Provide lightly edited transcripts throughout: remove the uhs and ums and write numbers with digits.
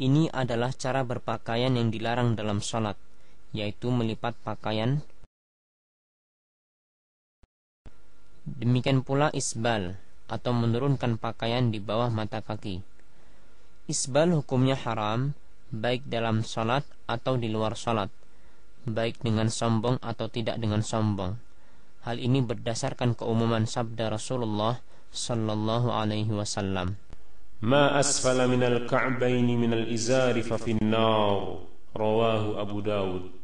Ini adalah cara berpakaian yang dilarang dalam salat, yaitu melipat pakaian. Demikian pula isbal atau menurunkan pakaian di bawah mata kaki. Isbal hukumnya haram baik dalam salat atau di luar salat, baik dengan sombong atau tidak dengan sombong. Hal ini berdasarkan keumuman sabda Rasulullah sallallahu alaihi wasallam. Ma asfala minal ka'baini minal izari fa finnar. Rawahu Abu Dawud.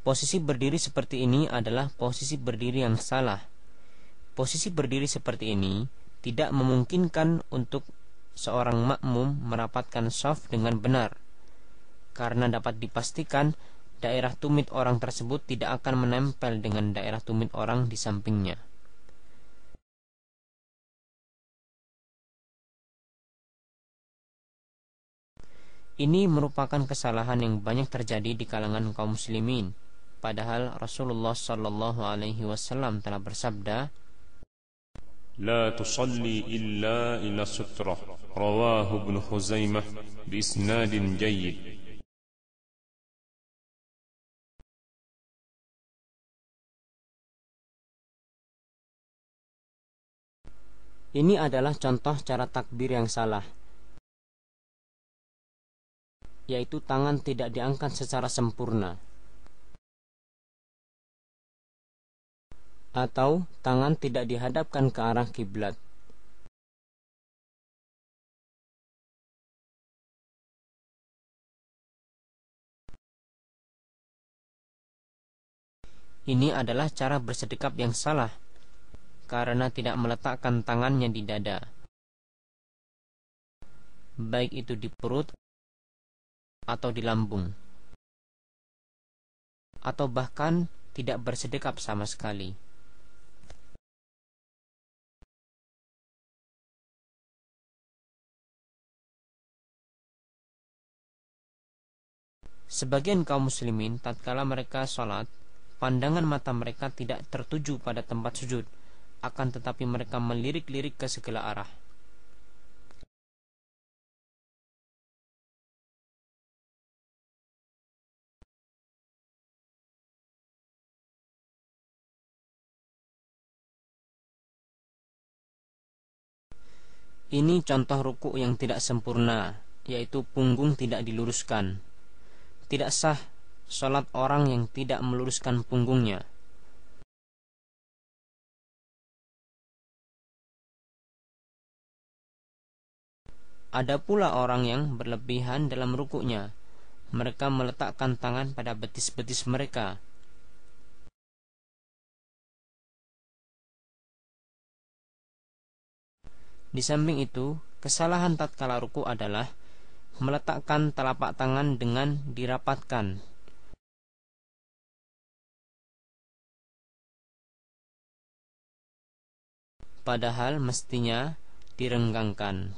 Posisi berdiri seperti ini adalah posisi berdiri yang salah. Posisi berdiri seperti ini tidak memungkinkan untuk seorang makmum merapatkan shaf dengan benar, karena dapat dipastikan daerah tumit orang tersebut tidak akan menempel dengan daerah tumit orang di sampingnya. Ini merupakan kesalahan yang banyak terjadi di kalangan kaum muslimin, padahal Rasulullah sallallahu alaihi wasallam telah bersabda, La tusalli illa ila sutrah. Rawahu Ibnu Khuzaimah biisnadin jayyid. ini adalah contoh cara takbir yang salah, yaitu tangan tidak diangkat secara sempurna, atau tangan tidak dihadapkan ke arah kiblat. Ini adalah cara bersedekap yang salah, karena tidak meletakkan tangannya di dada, baik itu di perut atau di lambung, atau bahkan tidak bersedekap sama sekali. Sebagian kaum muslimin tatkala mereka sholat, pandangan mata mereka tidak tertuju pada tempat sujud, akan tetapi mereka melirik-lirik ke segala arah. Ini contoh ruku' yang tidak sempurna, yaitu punggung tidak diluruskan. Tidak sah sholat orang yang tidak meluruskan punggungnya. Ada pula orang yang berlebihan dalam rukuknya. Mereka meletakkan tangan pada betis-betis mereka. Di samping itu, kesalahan tatkala ruku adalah meletakkan telapak tangan dengan dirapatkan. Padahal mestinya direnggangkan.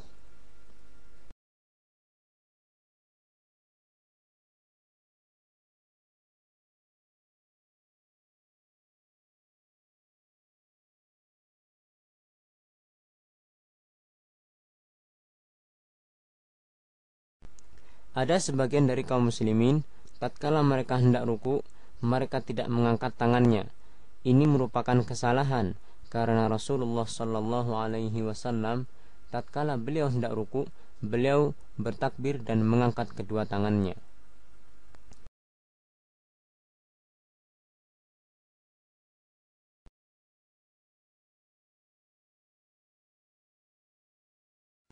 Ada sebagian dari kaum muslimin, tatkala mereka hendak ruku, mereka tidak mengangkat tangannya. Ini merupakan kesalahan, karena Rasulullah sallallahu alaihi wasallam tatkala beliau hendak ruku, beliau bertakbir dan mengangkat kedua tangannya.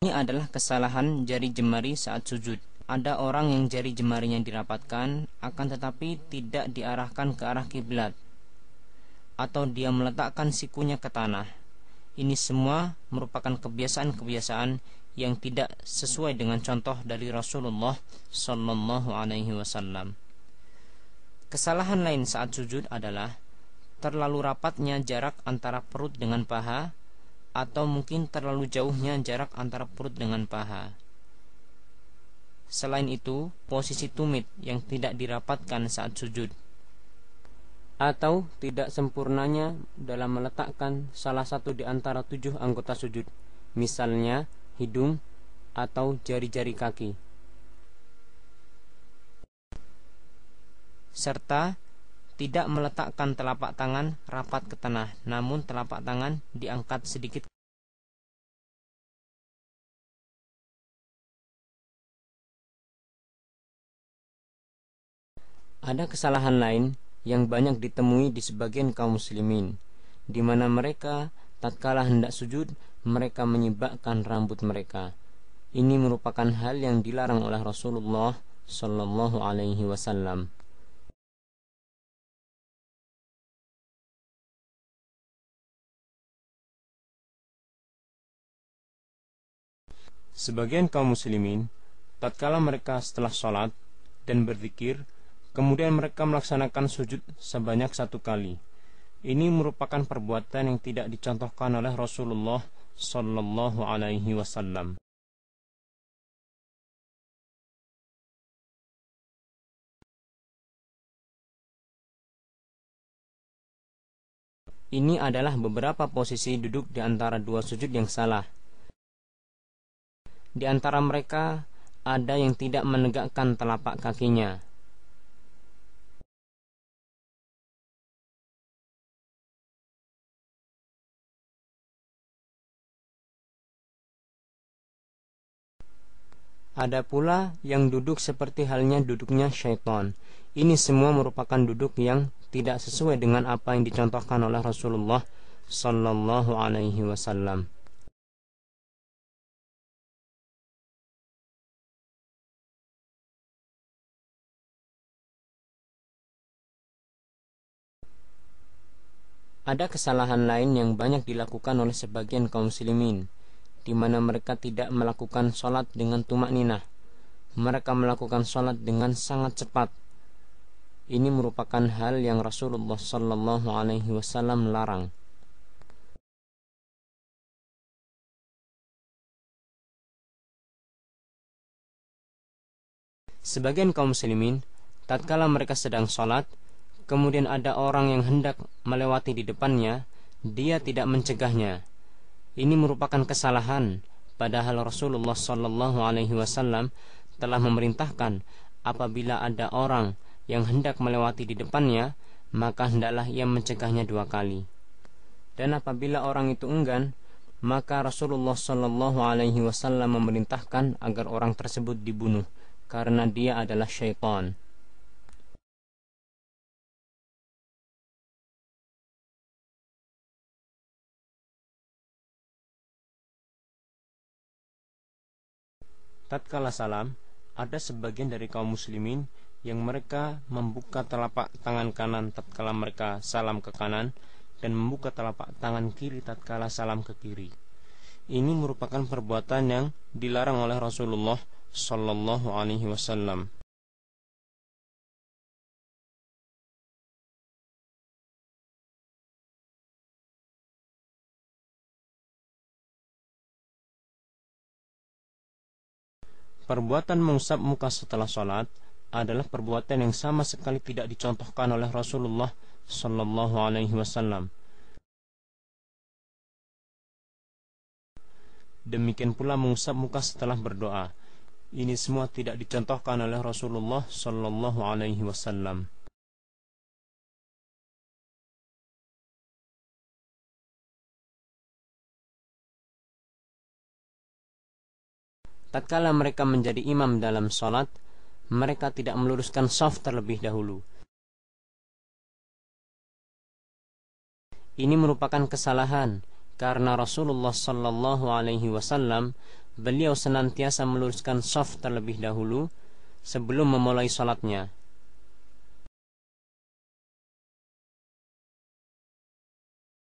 Ini adalah kesalahan jari jemari saat sujud. Ada orang yang jari jemarinya dirapatkan, akan tetapi tidak diarahkan ke arah kiblat, atau dia meletakkan sikunya ke tanah. Ini semua merupakan kebiasaan-kebiasaan yang tidak sesuai dengan contoh dari Rasulullah sallallahu alaihi wasallam. Kesalahan lain saat sujud adalah terlalu rapatnya jarak antara perut dengan paha, atau mungkin terlalu jauhnya jarak antara perut dengan paha. Selain itu, posisi tumit yang tidak dirapatkan saat sujud, atau tidak sempurnanya dalam meletakkan salah satu di antara 7 anggota sujud, misalnya hidung atau jari-jari kaki, serta tidak meletakkan telapak tangan rapat ke tanah, namun telapak tangan diangkat sedikit. Ada kesalahan lain yang banyak ditemui di sebagian kaum muslimin, di mana mereka tatkala hendak sujud, mereka menyibakkan rambut mereka. Ini merupakan hal yang dilarang oleh Rasulullah sallallahu alaihi wasallam. Sebagian kaum muslimin tatkala mereka setelah sholat dan berzikir, kemudian mereka melaksanakan sujud sebanyak 1 kali. Ini merupakan perbuatan yang tidak dicontohkan oleh Rasulullah sallallahu alaihi wasallam. Ini adalah beberapa posisi duduk di antara 2 sujud yang salah. Di antara mereka ada yang tidak menegakkan telapak kakinya. Ada pula yang duduk seperti halnya duduknya syaitan. Ini semua merupakan duduk yang tidak sesuai dengan apa yang dicontohkan oleh Rasulullah sallallahu alaihi wasallam. Ada kesalahan lain yang banyak dilakukan oleh sebagian kaum muslimin, di mana mereka tidak melakukan sholat dengan tumakninah. Mereka melakukan sholat dengan sangat cepat. Ini merupakan hal yang Rasulullah sallallahu alaihi wasallam larang. Sebagian kaum muslimin tatkala mereka sedang sholat, kemudian ada orang yang hendak melewati di depannya, dia tidak mencegahnya. Ini merupakan kesalahan, padahal Rasulullah sallallahu alaihi wasallam telah memerintahkan apabila ada orang yang hendak melewati di depannya, maka hendaklah ia mencegahnya 2 kali. Dan apabila orang itu enggan, maka Rasulullah sallallahu alaihi wasallam memerintahkan agar orang tersebut dibunuh, karena dia adalah syaitan. Tatkala salam, ada sebagian dari kaum muslimin yang mereka membuka telapak tangan kanan tatkala mereka salam ke kanan, dan membuka telapak tangan kiri tatkala salam ke kiri. Ini merupakan perbuatan yang dilarang oleh Rasulullah sallallahu alaihi wasallam. Perbuatan mengusap muka setelah sholat adalah perbuatan yang sama sekali tidak dicontohkan oleh Rasulullah sallallahu alaihi wasallam. Demikian pula mengusap muka setelah berdoa. Ini semua tidak dicontohkan oleh Rasulullah sallallahu alaihi wasallam. Tatkala mereka menjadi imam dalam sholat, mereka tidak meluruskan shaf terlebih dahulu. Ini merupakan kesalahan, karena Rasulullah sallallahu alaihi wasallam beliau senantiasa meluruskan shaf terlebih dahulu sebelum memulai sholatnya.